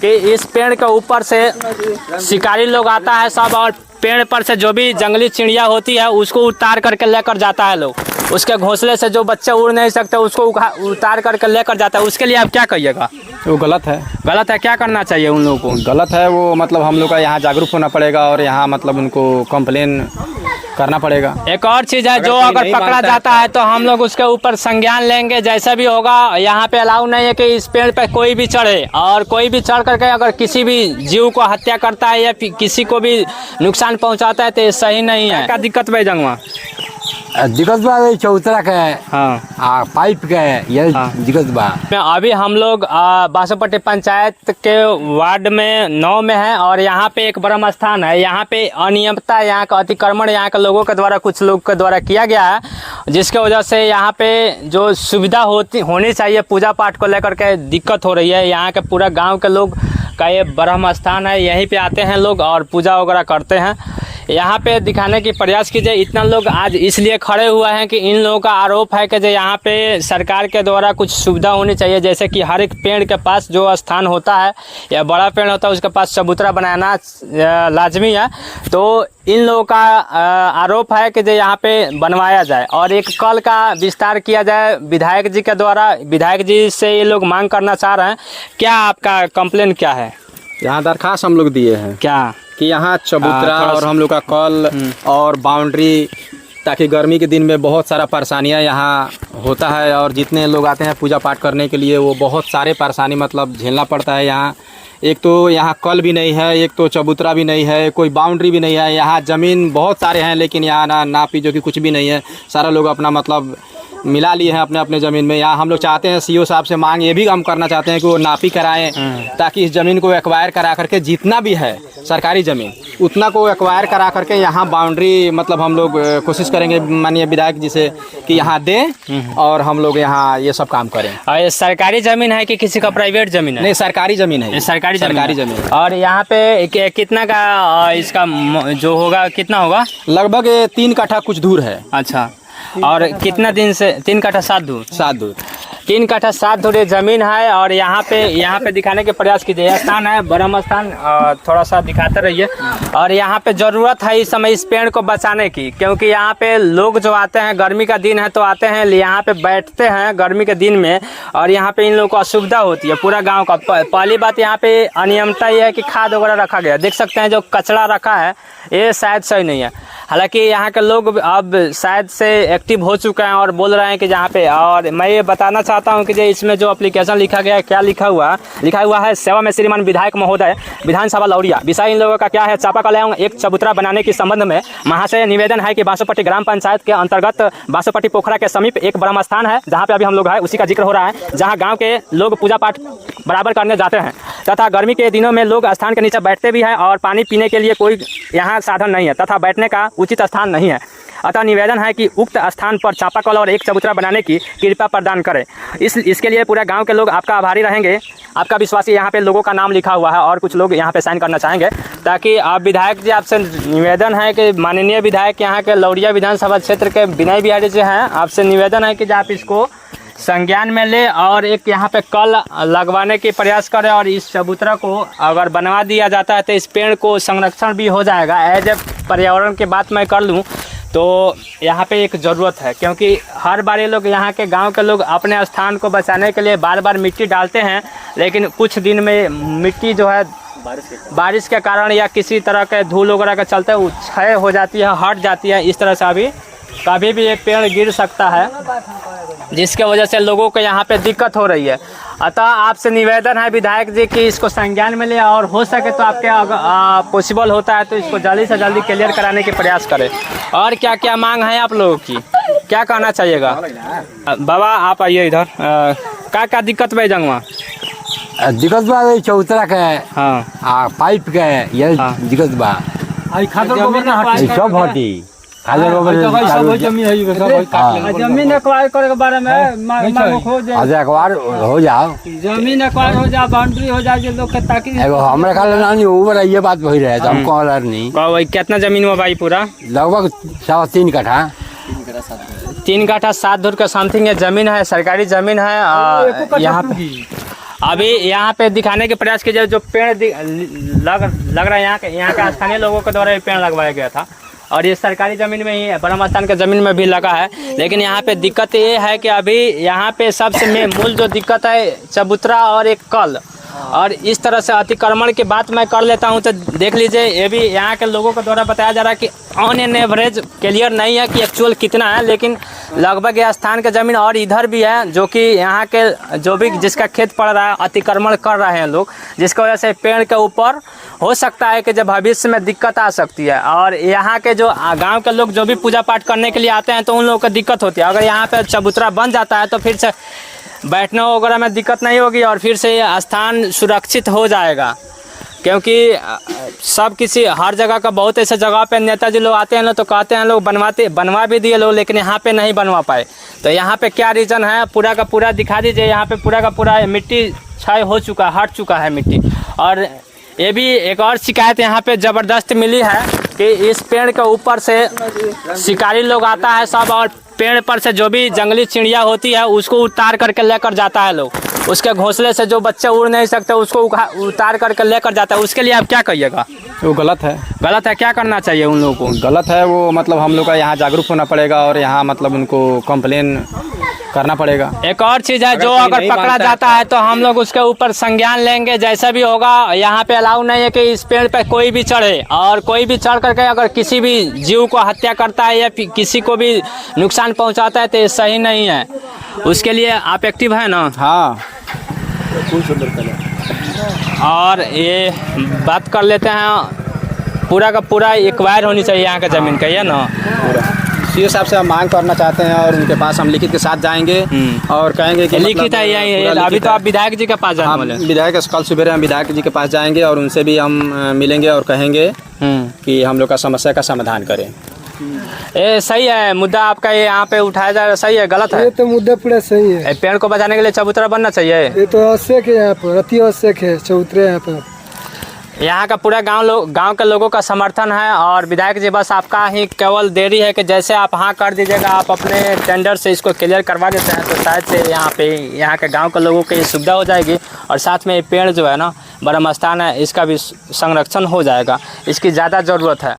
कि इस पेड़ के ऊपर से शिकारी लोग आता है सब, और पेड़ पर से जो भी जंगली चिड़िया होती है उसको उतार करके लेकर जाता है लोग। उसके घोंसले से जो बच्चे उड़ नहीं सकते उसको उतार करके लेकर जाता है। उसके लिए आप क्या कहिएगा? वो गलत है। गलत है, क्या करना चाहिए उन लोगों को? गलत है वो, मतलब हम लोग का यहाँ जागरूक होना पड़ेगा और यहाँ मतलब उनको कंप्लेन करना पड़ेगा। एक और चीज़ है, जो अगर पकड़ा जाता है तो हम लोग उसके ऊपर संज्ञान लेंगे, जैसा भी होगा। यहाँ पे अलाउ नहीं है कि इस पेड़ पे कोई भी चढ़े, और कोई भी चढ़ करके अगर किसी भी जीव को हत्या करता है या किसी को भी नुकसान पहुँचाता है तो ये सही नहीं है। क्या दिक्कत भाई जंगवा? दिक्कत बा चौतरा का है, हाँ पाइप का है, यह दिक्कत बा। अभी हम लोग बासोपट्टी पंचायत के वार्ड में 9 में है, और यहाँ पे एक ब्रह्म स्थान है। यहाँ पे अनियमितता, यहाँ का अतिक्रमण यहाँ के लोगों के द्वारा, कुछ लोग के द्वारा किया गया है, जिसके वजह से यहाँ पे जो सुविधा होनी चाहिए पूजा पाठ को लेकर के दिक्कत हो रही है। यहाँ के पूरा गाँव के लोग का ये ब्रह्म स्थान है, यहीं पे आते हैं लोग और पूजा वगैरह करते हैं। यहाँ पे दिखाने की प्रयास कीजिए। इतना लोग आज इसलिए खड़े हुए हैं कि इन लोगों का आरोप है कि जो यहाँ पे सरकार के द्वारा कुछ सुविधा होनी चाहिए, जैसे कि हर एक पेड़ के पास जो स्थान होता है या बड़ा पेड़ होता है उसके पास चबूतरा बनाना लाजमी है। तो इन लोगों का आरोप है कि जो यहाँ पे बनवाया जाए और एक कल का विस्तार किया जाए विधायक जी के द्वारा। विधायक जी से ये लोग मांग करना चाह रहे हैं। क्या आपका कंप्लेन क्या है? यहाँ दरखास्त हम लोग दिए हैं क्या कि यहाँ चबूतरा और हम लोग का कल और बाउंड्री, ताकि गर्मी के दिन में बहुत सारा परेशानियाँ यहाँ होता है, और जितने लोग आते हैं पूजा पाठ करने के लिए वो बहुत सारे परेशानी मतलब झेलना पड़ता है। यहाँ एक तो यहाँ कल भी नहीं है, एक तो चबूतरा भी नहीं है, कोई बाउंड्री भी नहीं है। यहाँ ज़मीन बहुत सारे हैं लेकिन यहाँ ना नापी जो कि कुछ भी नहीं है। सारा लोग अपना मतलब मिला लिए हैं अपने अपने ज़मीन में। यहाँ हम लोग चाहते हैं सीओ साहब से मांग ये भी हम करना चाहते हैं कि वो नापी कराएं, ताकि इस ज़मीन को एक्वायर करा करके जितना भी है सरकारी ज़मीन उतना को एक्वायर करा करके यहाँ बाउंड्री मतलब हम लोग कोशिश करेंगे माननीय विधायक जी से कि यहाँ दें और हम लोग यहाँ ये सब काम करें। और ये सरकारी ज़मीन है कि किसी का प्राइवेट ज़मीन है? नहीं, सरकारी ज़मीन है। सरकारी ज़मीन। और यहाँ पे कितना का इसका जो होगा, कितना होगा? लगभग 3 कट्ठा कुछ दूर है। अच्छा, और कितना दिन से? 3 कट्ठा 7 दूर? 7 दूर। 3 कट्ठा 7 दूर ज़मीन है। और यहाँ पे दिखाने के प्रयास कीजिए। यह स्थान है ब्रह्म स्थान, थोड़ा सा दिखाते रहिए। और यहाँ पे ज़रूरत है इस समय इस पेड़ को बचाने की, क्योंकि यहाँ पे लोग जो आते हैं, गर्मी का दिन है तो आते हैं, यहाँ पे बैठते हैं गर्मी के दिन में, और यहाँ पे इन लोगों को असुविधा होती है पूरा गाँव का। पहली बात यहाँ पे अनियमितता ये है कि खाद वगैरह रखा गया, देख सकते हैं जो कचरा रखा है ये शायद सही नहीं है। हालांकि यहाँ के लोग अब शायद से एक्टिव हो चुके हैं और बोल रहे हैं कि जहाँ पे, और मैं ये बताना चाहता हूँ कि जो इसमें जो एप्लीकेशन लिखा गया है, क्या लिखा हुआ है, सेवा में श्रीमान विधायक महोदय विधानसभा लौरिया। विषय इन लोगों का क्या है? चापाकल एवं एक चबूतरा बनाने के संबंध में महाशय निवेदन है कि बासोपट्टी ग्राम पंचायत के अंतर्गत बासोपट्टी पोखरा के समीप एक ब्रह्म स्थान है, जहाँ पे अभी हम लोग हैं, उसी का जिक्र हो रहा है, जहाँ गाँव के लोग पूजा पाठ बराबर करने जाते हैं, तथा गर्मी के दिनों में लोग स्थान के नीचे बैठते भी हैं, और पानी पीने के लिए कोई यहाँ साधन नहीं है तथा बैठने का उचित स्थान नहीं है। अतः निवेदन है कि उक्त स्थान पर चापाकल और एक चबूतरा बनाने की कृपा प्रदान करें। इसके लिए पूरे गांव के लोग आपका आभारी रहेंगे। आपका विश्वासी यहाँ पे लोगों का नाम लिखा हुआ है, और कुछ लोग यहाँ पे साइन करना चाहेंगे, ताकि आप विधायक जी, आपसे निवेदन है कि माननीय विधायक यहाँ के लौरिया विधानसभा क्षेत्र के विनय बिहारी जी हैं, आपसे निवेदन है कि आप इसको संज्ञान में ले और एक यहाँ पे कल लगवाने के प्रयास करें। और इस चबूतरा को अगर बनवा दिया जाता है तो इस पेड़ को संरक्षण भी हो जाएगा। एज ए पर्यावरण की बात मैं कर लूँ तो यहाँ पे एक ज़रूरत है, क्योंकि हर बार ये लोग यहाँ के गांव के लोग अपने स्थान को बचाने के लिए बार बार मिट्टी डालते हैं, लेकिन कुछ दिन में मिट्टी जो है बारिश के कारण या किसी तरह के धूल वगैरह के चलते क्षय हो जाती है, हट जाती है। इस तरह से अभी कभी भी ये पेड़ गिर सकता है, जिसके वजह से लोगों को यहाँ पे दिक्कत हो रही है। अतः आपसे निवेदन है विधायक जी कि इसको संज्ञान में ले, और हो सके तो आपके पॉसिबल होता है तो इसको जल्दी से जल्दी क्लियर कराने के प्रयास करें। और क्या क्या मांग है आप लोगों की, क्या कहना चाहिएगा? बाबा आप आइए इधर। क्या दिक्कत भाई जंगवा? दिक्कत बा चौतरा का है, हाँ, पाइप का है, यह दिक्कत बा। सब हटी जमीन एक्वायर करे के बारे में एक्वायर हो जाओ, जमीन एक्वायर हो जाए, बाउंड्री हो जाए जो लोग के, ताकि हमारे ख्याल नहीं ऊपर ये बात वही रहे तो हम कह नहीं। कितना जमीन हुआ भाई? पूरा लगभग 3.25 कट्ठा 3 कट्ठा 7 दूर का समथिंग है जमीन है, सरकारी जमीन है यहाँ पे। अभी यहाँ पे दिखाने के प्रयास कीजिए जो पेड़ लग रहा है यहाँ के स्थानीय लोगों के द्वारा ये पेड़ लगवाया गया था और ये सरकारी ज़मीन में ही है, ब्रह्म स्थान के ज़मीन में भी लगा है। लेकिन यहाँ पे दिक्कत ये है कि अभी यहाँ पे सबसे मूल जो दिक्कत है चबूतरा और एक कल, और इस तरह से अतिक्रमण की बात मैं कर लेता हूँ तो देख लीजिए ये भी यहाँ के लोगों के द्वारा बताया जा रहा है कि ऑन एन एवरेज क्लियर नहीं है कि एक्चुअल कितना है, लेकिन लगभग यह स्थान के ज़मीन और इधर भी है जो कि यहाँ के जो भी जिसका खेत पड़ रहा है अतिक्रमण कर रहे हैं लोग, जिसकी वजह से पेड़ के ऊपर हो सकता है कि जब भविष्य में दिक्कत आ सकती है। और यहाँ के जो गांव के लोग जो भी पूजा पाठ करने के लिए आते हैं तो उन लोगों को दिक्कत होती है। अगर यहाँ पे चबूतरा बन जाता है तो फिर से बैठने वगैरह में दिक्कत नहीं होगी और फिर से ये स्थान सुरक्षित हो जाएगा, क्योंकि सब किसी हर जगह का बहुत ऐसे जगह पे नेताजी लोग आते हैं ना तो कहते हैं लोग बनवा भी दिए लोग, लेकिन यहाँ पे नहीं बनवा पाए। तो यहाँ पे क्या रीज़न है पूरा का पूरा दिखा दीजिए। यहाँ पे पूरा का पूरा मिट्टी क्षय हो चुका है, हट चुका है मिट्टी। और ये भी एक और शिकायत यहाँ पे ज़बरदस्त मिली है कि इस पेड़ के ऊपर से शिकारी लोग आता है सब, और पेड़ पर से जो भी जंगली चिड़िया होती है उसको उतार करके लेकर जाता है लोग। उसके घोंसले से जो बच्चे उड़ नहीं सकते उसको उतार करके लेकर जाता है। उसके लिए आप क्या कहिएगा? वो गलत है। गलत है, क्या करना चाहिए उन लोगों को? गलत है वो, मतलब हम लोग का यहाँ जागरूक होना पड़ेगा और यहाँ मतलब उनको कंप्लेन करना पड़ेगा। एक और चीज़ है, जो अगर पकड़ा जाता है तो हम लोग उसके ऊपर संज्ञान लेंगे जैसा भी होगा। यहाँ पे अलाउ नहीं है कि इस पेड़ पे कोई भी चढ़े, और कोई भी चढ़ करके अगर किसी भी जीव को हत्या करता है या किसी को भी नुकसान पहुँचाता है तो ये सही नहीं है। उसके लिए आप एक्टिव है ना? हाँ। और ये बात कर लेते हैं पूरा का पूरा एक्वायर होनी चाहिए यहाँ का ज़मीन का, ये ना सीओ साहब से हम मांग करना चाहते हैं और उनके पास हम लिखित के साथ जाएंगे और कहेंगे कि लिखित है यही। अभी तो आप विधायक जी के पास जाने वाले हैं। विधायक कल सुबह हम विधायक जी के पास जाएंगे और उनसे भी हम मिलेंगे और कहेंगे कि हम लोग का समस्या का समाधान करें। ये सही है मुद्दा आपका, ये यहाँ पे उठाया जा रहा सही है गलत है? ये तो मुद्दा पूरा सही है। पेड़ को बचाने के लिए चबूतरा बनना चाहिए। ये तो आवश्यक है, यहाँ पर अति आवश्यक है चबूतरे यहाँ पर। यहाँ का पूरा गांव के लोगों का समर्थन है। और विधायक जी बस आपका ही केवल देरी है कि जैसे आप हाँ कर दीजिएगा, आप अपने टेंडर से इसको क्लियर करवा देते हैं तो शायद से यहाँ के गांव के लोगों की सुविधा हो जाएगी। और साथ में ये पेड़ जो है ना ब्रह्म स्थान है इसका भी संरक्षण हो जाएगा, इसकी ज़्यादा ज़रूरत है।